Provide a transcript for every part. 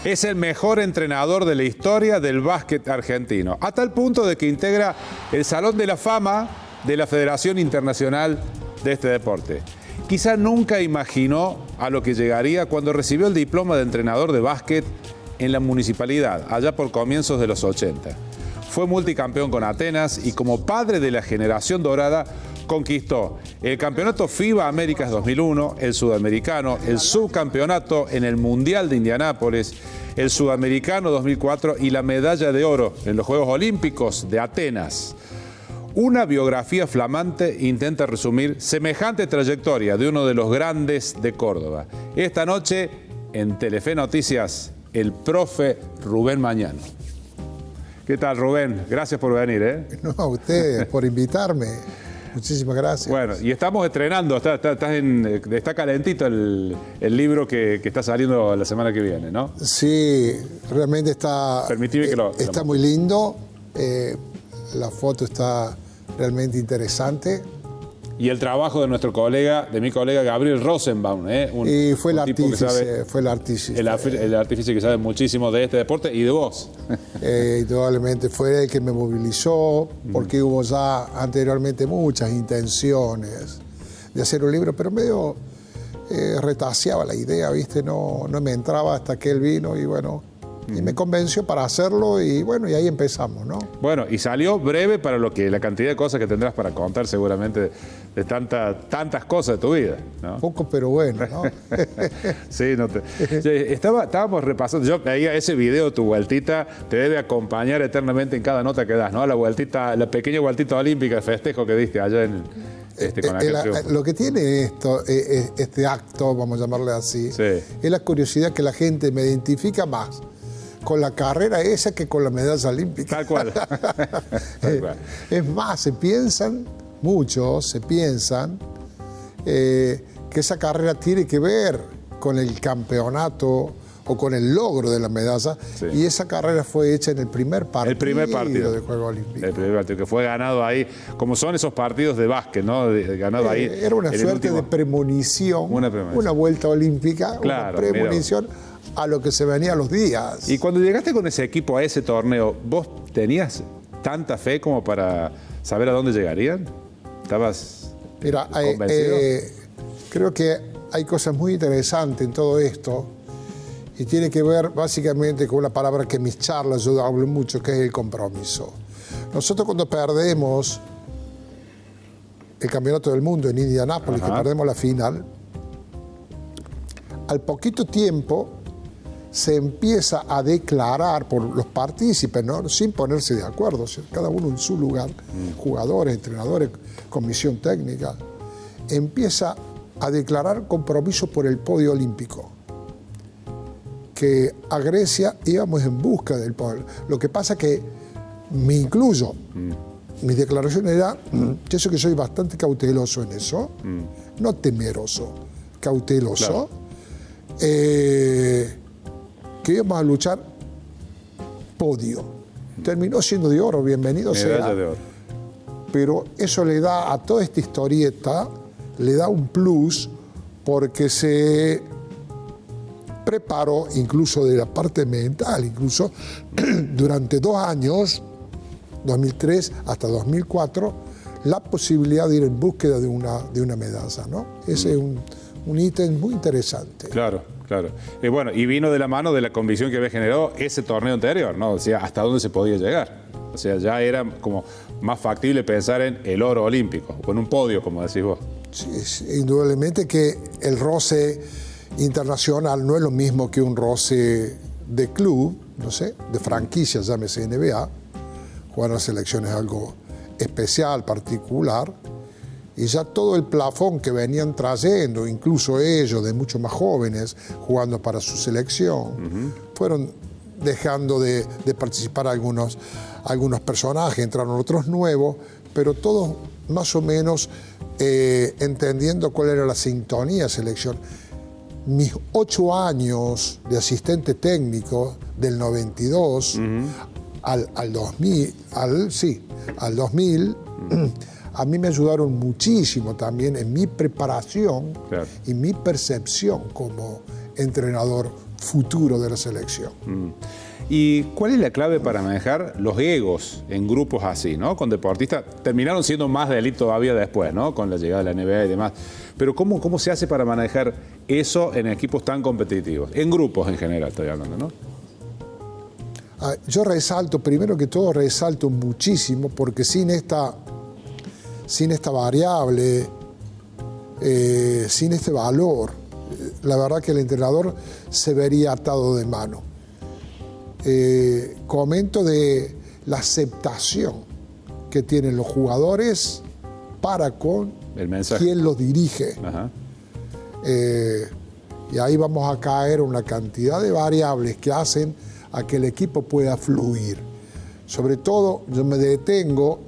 Es el mejor entrenador de la historia del básquet argentino, a tal punto de que integra el Salón de la Fama de la Federación Internacional de este deporte. Quizá nunca imaginó a lo que llegaría cuando recibió el diploma de entrenador de básquet en la municipalidad, allá por comienzos de los 80. Fue multicampeón con Atenas y como padre de la generación dorada, conquistó el campeonato FIBA Américas 2001, el sudamericano, el subcampeonato en el Mundial de Indianápolis, el sudamericano 2004 y la medalla de oro en los Juegos Olímpicos de Atenas. Una biografía flamante intenta resumir semejante trayectoria de uno de los grandes de Córdoba. Esta noche, en Telefe Noticias, el profe Rubén Mañano. ¿Qué tal, Rubén? Gracias por venir, No, a ustedes, por invitarme. Muchísimas gracias. Bueno, y estamos estrenando, está calentito el libro que está saliendo la semana que viene, ¿no? Sí, realmente está, está muy lindo. La foto está realmente interesante. Y el trabajo de nuestro colega, de mi colega Gabriel Rosenbaum, y fue el artífice, el artífice que sabe muchísimo de este deporte y de vos. Indudablemente fue el que me movilizó, porque hubo ya anteriormente muchas intenciones de hacer un libro, pero medio retaseaba la idea, ¿viste? No me entraba hasta que él vino y bueno, y me convenció para hacerlo y bueno, y ahí empezamos, ¿no? Bueno, y salió breve para la cantidad de cosas que tendrás para contar seguramente de tantas cosas de tu vida, ¿no? Poco, pero bueno, ¿no? Sí, estábamos repasando, yo veía ese video, tu vueltita, te debe acompañar eternamente en cada nota que das, ¿no? La pequeña vueltita olímpica de festejo que diste allá con aquel triunfo. Lo que tiene este acto, vamos a llamarle así, sí, es la curiosidad que la gente me identifica más con la carrera esa que con la medalla olímpica. Tal cual. Tal cual. Es más, muchos se piensan que esa carrera tiene que ver con el campeonato o con el logro de la medalla, sí, y esa carrera fue hecha en el primer partido de Juegos Olímpicos. El primer partido, que fue ganado ahí, como son esos partidos de básquet, ¿no? Ganado ahí. Era una suerte de premonición, una vuelta olímpica, claro, una premonición a lo que se venía a los días. Y cuando llegaste con ese equipo a ese torneo, ¿vos tenías tanta fe como para saber a dónde llegarían? ¿Estabas convencido? Creo que hay cosas muy interesantes en todo esto y tiene que ver básicamente con una palabra que en mis charlas yo hablo mucho, que es el compromiso. Nosotros cuando perdemos el campeonato del mundo en Indianápolis, que perdemos la final, al poquito tiempo se empieza a declarar por los partícipes, ¿no? Sin ponerse de acuerdo, cada uno en su lugar, jugadores, entrenadores, comisión técnica, empieza a declarar compromiso por el podio olímpico, que a Grecia íbamos en busca del podio. Lo que pasa que me incluyo, mi declaración era, yo sé que soy bastante cauteloso en eso, no temeroso, cauteloso, claro, que íbamos a luchar podio. Terminó siendo de oro, bienvenido sea. De oro. Pero eso le da a toda esta historieta, le da un plus porque se preparó incluso de la parte mental, incluso durante 2 años, 2003 hasta 2004, la posibilidad de ir en búsqueda de una medalla, ¿no? Ese es un ítem muy interesante. Claro. Claro. Bueno, y vino de la mano de la convicción que había generado ese torneo anterior, ¿no? O sea, hasta dónde se podía llegar. O sea, ya era como más factible pensar en el oro olímpico, o en un podio, como decís vos. Sí, indudablemente que el roce internacional no es lo mismo que un roce de club, no sé, de franquicia, llámese NBA. Jugar en la selección es algo especial, particular. Y ya todo el plafón que venían trayendo, incluso ellos, de mucho más jóvenes, jugando para su selección, fueron dejando de participar algunos personajes, entraron otros nuevos, pero todos más o menos entendiendo cuál era la sintonía de selección. Mis 8 años de asistente técnico, del 92 al 2000, a mí me ayudaron muchísimo también en mi preparación, claro, y mi percepción como entrenador futuro de la selección. ¿Y cuál es la clave para manejar los egos en grupos así, ¿no? Con deportistas, terminaron siendo más de élite todavía después, ¿no? Con la llegada de la NBA y demás. Pero ¿cómo se hace para manejar eso en equipos tan competitivos? En grupos en general estoy hablando, ¿no? Yo resalto, primero que todo resalto muchísimo, porque sin esta variable, sin este valor, la verdad que el entrenador se vería atado de mano. Comento de la aceptación que tienen los jugadores para con quien los dirige. Ajá. Y ahí vamos a caer en una cantidad de variables que hacen a que el equipo pueda fluir. Sobre todo, yo me detengo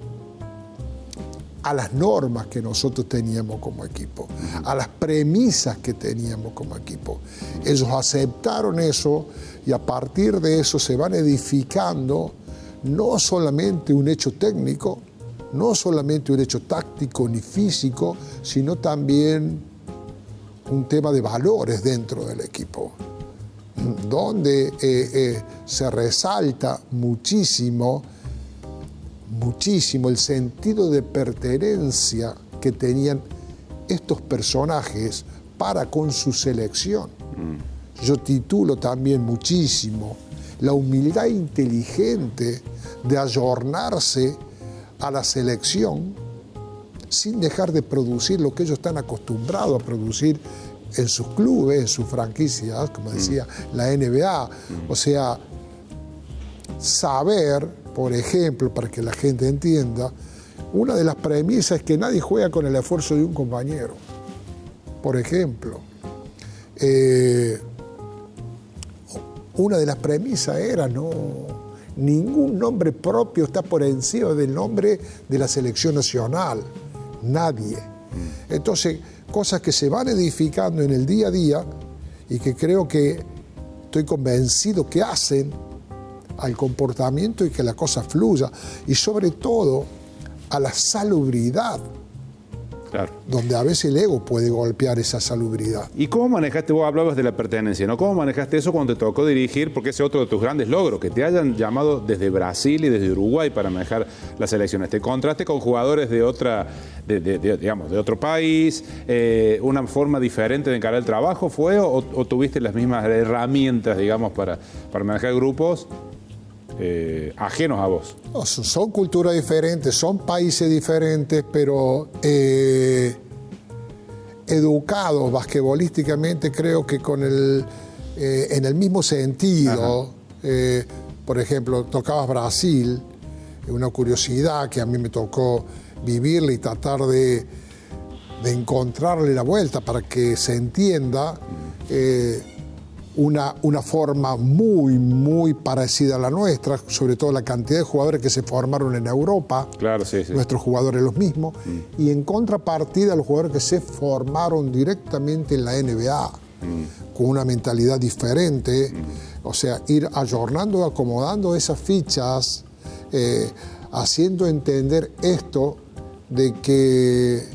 a las normas que nosotros teníamos como equipo, a las premisas que teníamos como equipo. Ellos aceptaron eso y a partir de eso se van edificando no solamente un hecho técnico, no solamente un hecho táctico ni físico, sino también un tema de valores dentro del equipo, donde se resalta muchísimo el sentido de pertenencia que tenían estos personajes para con su selección. Yo titulo también muchísimo la humildad inteligente de ayornarse a la selección sin dejar de producir lo que ellos están acostumbrados a producir en sus clubes, en sus franquicias, como decía la NBA. O sea, saber, por ejemplo, para que la gente entienda, una de las premisas es que nadie juega con el esfuerzo de un compañero. Por ejemplo, una de las premisas era ningún nombre propio está por encima del nombre de la selección nacional. Nadie. Entonces, cosas que se van edificando en el día a día y que creo que estoy convencido que hacen al comportamiento y que la cosa fluya. Y sobre todo, a la salubridad. Claro. Donde a veces el ego puede golpear esa salubridad. ¿Y cómo manejaste, vos hablabas de la pertenencia, ¿no? ¿Cómo manejaste eso cuando te tocó dirigir? Porque ese es otro de tus grandes logros, que te hayan llamado desde Brasil y desde Uruguay para manejar las selecciones. Te encontraste con jugadores de otro país, una forma diferente de encarar el trabajo, ¿fue? ¿O tuviste las mismas herramientas, digamos, para manejar grupos ajenos a vos? No, son culturas diferentes, son países diferentes, pero educados basquetbolísticamente, creo que en el mismo sentido. Por ejemplo, tocabas Brasil, una curiosidad que a mí me tocó vivirla y tratar de encontrarle la vuelta para que se entienda. Una forma muy, muy parecida a la nuestra, sobre todo la cantidad de jugadores que se formaron en Europa, claro, sí. Nuestros jugadores los mismos, y en contrapartida los jugadores que se formaron directamente en la NBA, con una mentalidad diferente, o sea, ir ayornando, acomodando esas fichas, haciendo entender esto de que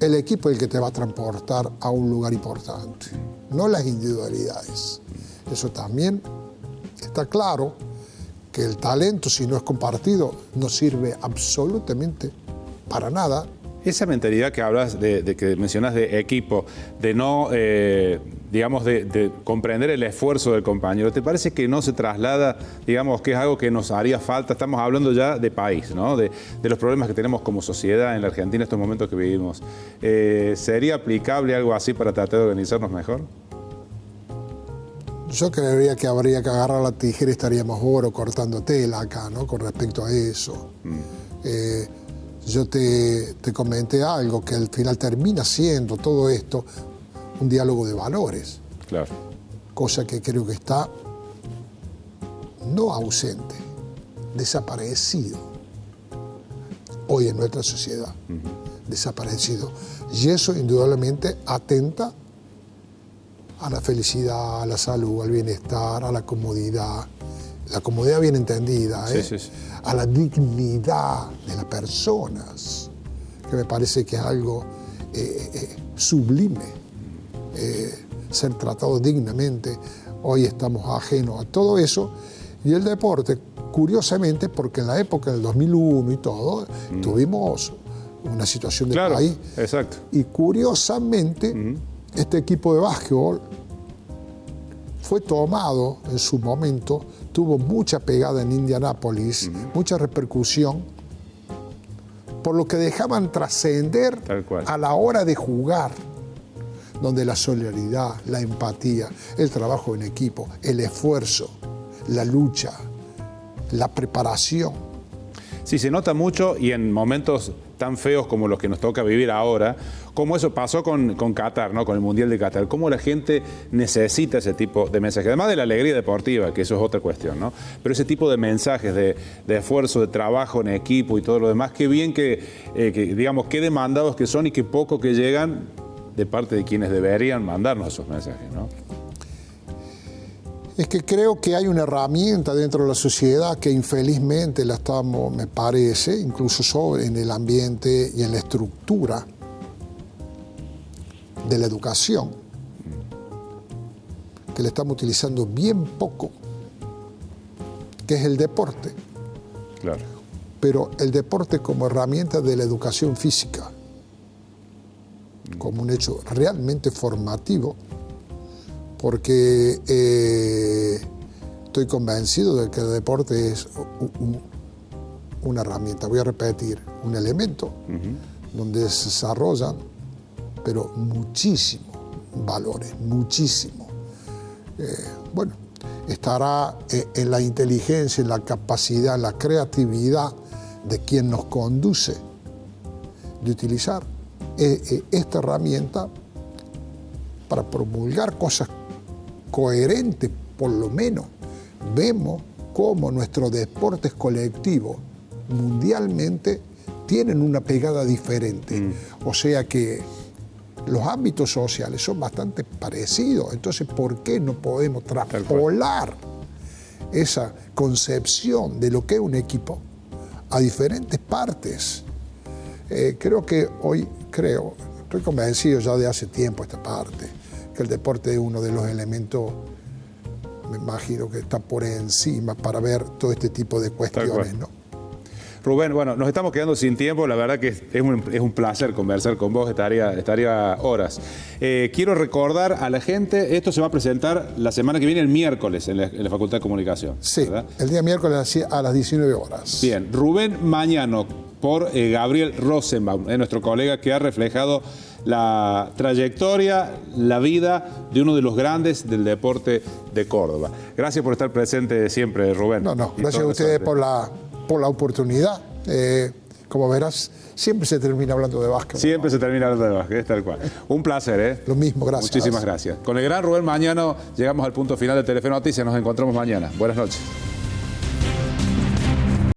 el equipo es el que te va a transportar a un lugar importante, no las individualidades. Eso también está claro, que el talento, si no es compartido, no sirve absolutamente para nada. Esa mentalidad que hablas, de que mencionas de equipo, de no, digamos, de comprender el esfuerzo del compañero, ¿te parece que no se traslada, digamos, que es algo que nos haría falta? Estamos hablando ya de país, ¿no? De los problemas que tenemos como sociedad en la Argentina en estos momentos que vivimos. ¿Sería aplicable algo así para tratar de organizarnos mejor? Yo creería que habría que agarrar la tijera y estaríamos oro cortando tela acá, ¿no? Con respecto a eso. Yo te comenté algo, que al final termina siendo todo esto un diálogo de valores. Claro. Cosa que creo que está no ausente, desaparecido hoy en nuestra sociedad. Desaparecido. Y eso indudablemente atenta a la felicidad, a la salud, al bienestar, a la comodidad bien entendida, Sí. a la dignidad de las personas, que me parece que es algo sublime. ser tratados dignamente. Hoy estamos ajenos a todo eso. Y el deporte, curiosamente, porque en la época del 2001 y todo, tuvimos una situación de país. Exacto. Y curiosamente, este equipo de básquetbol fue tomado en su momento, tuvo mucha pegada en Indianápolis, mucha repercusión, por lo que dejaban trascender a la hora de jugar, donde la solidaridad, la empatía, el trabajo en equipo, el esfuerzo, la lucha, la preparación. Sí, se nota mucho y en momentos tan feos como los que nos toca vivir ahora, como eso pasó con Qatar, ¿no? Con el Mundial de Qatar, cómo la gente necesita ese tipo de mensajes, además de la alegría deportiva, que eso es otra cuestión, ¿no? Pero ese tipo de mensajes de esfuerzo, de trabajo en equipo y todo lo demás, qué bien que digamos, qué demandados que son y qué poco que llegan de parte de quienes deberían mandarnos esos mensajes, ¿no? Es que creo que hay una herramienta dentro de la sociedad que infelizmente la estamos, me parece, incluso en el ambiente y en la estructura de la educación, que la estamos utilizando bien poco, que es el deporte. Claro. Pero el deporte como herramienta de la educación física, como un hecho realmente formativo, porque estoy convencido de que el deporte es una herramienta, voy a repetir, un elemento donde se desarrollan, pero muchísimos valores, muchísimo. Bueno, estará en la inteligencia, en la capacidad, en la creatividad de quien nos conduce de utilizar esta herramienta para promulgar cosas coherentes, por lo menos. Vemos cómo nuestros deportes colectivos mundialmente tienen una pegada diferente. O sea que los ámbitos sociales son bastante parecidos. Entonces, ¿por qué no podemos traspolar esa concepción de lo que es un equipo a diferentes partes? Creo que hoy, estoy convencido ya de hace tiempo esta parte, que el deporte es uno de los elementos, me imagino que está por encima para ver todo este tipo de cuestiones, ¿no? Rubén, bueno, nos estamos quedando sin tiempo, la verdad que es un placer conversar con vos, estaría horas. Quiero recordar a la gente, esto se va a presentar la semana que viene, el miércoles, en la Facultad de Comunicación. Sí, ¿verdad? El día miércoles a las 19 horas. Bien, Rubén Mañano, por Gabriel Rosenbaum, nuestro colega que ha reflejado la trayectoria, la vida de uno de los grandes del deporte de Córdoba. Gracias por estar presente siempre, Rubén. No, gracias a ustedes por la oportunidad. Como verás, siempre se termina hablando de básquet. Siempre se termina hablando de básquet, tal cual. Un placer, ¿eh? Lo mismo, gracias. Muchísimas gracias. Con el gran Rubén Mañano llegamos al punto final de Telefe Noticias. Nos encontramos mañana. Buenas noches.